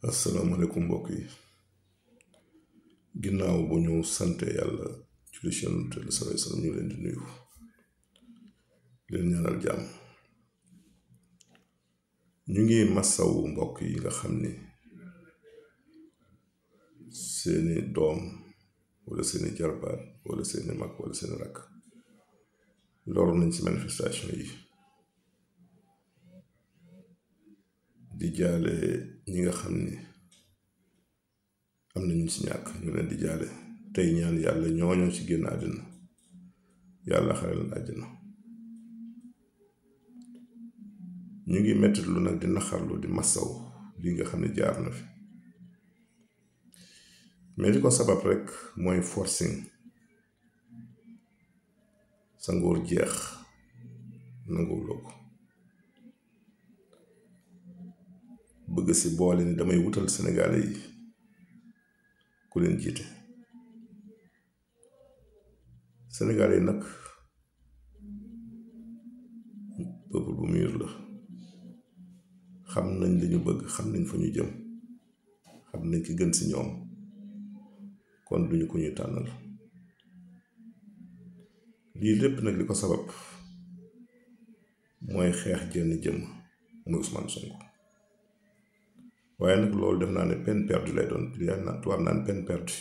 asalaamaaleykum mbokk yi ginnaaw bu ñu sante yàlla julli ci Yonent bi sallallahu alayhi wa sallam ñu leen di nuyu leen ñaanal jàmm. ñu ngi massawu mbokk yi nga xam ni seeni doom wala seeni jarbaat wala seeni mag wala seeni rakk loru nañ ci manifestation yi di jaale ñi nga xam ni am na ñu ci ñàkk ñu leen di jaale tey ñaan yàlla ñooñoo ci génn àddina yàlla xare leen àjjana. ñu ngi mettitlu nag di naxarlu di massaw li nga xam ne jaar na fi mais li ko sabab rek mooy forcing sa nguur jeex nanguwuloo ko bëgg si boole ni damay wutal Sénégalais yi ku leen jiite. Sénégalais yi nag peuple bu mûr la, xam nañ li ñu bëgg, xam nañ fa ñu jëm, xam nañ ki gën si ñoom, kon duñu ko ñuy tànnal. lii lépp nag li ko sabab mooy xeex jenn jëm muy Ousmane Sonko. waaye nag loolu def naa ne peine perdue lay doon li na tubaab naan peine perdue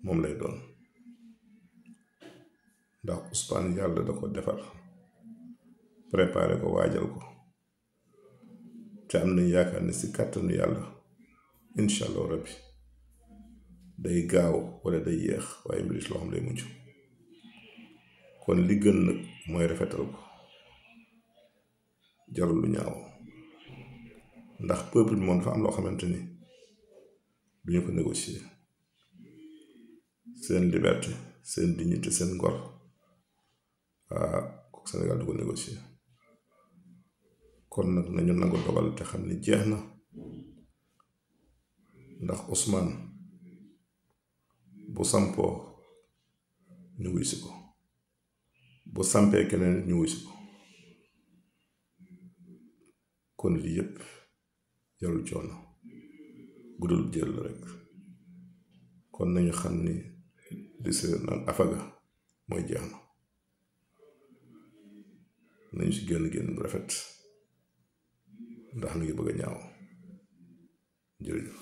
moom lay doon ndax Ousmane yàlla da ko defar préparé ko waajal ko te am nañ yaakaar ne si kàttanu yàlla incha allah rabbi day gaaw wala day yeex waaye mbir loo xam day mujj. kon li gën nag mooy rafetal ko jarul lu ñaaw ndax peuple bi moom dafa am loo xamante ni duñu ko négocier. seen liberté, seen dignité, seen ngor kooku Sénégal du ko négocier. kon nag nañu nangu dogal te xam ni jeex na ndax Ousmane bu sampoo ñu wuy si ko, bu sampee keneen ñu wuy si ko. kon lii yëpp jarul coono gudul jël la rek. kon nañu xam ni li si naan afaga mooy jeex na nañu si génn bu rafet ndax mi ngi bëgg a ñaaw. jërëjëf.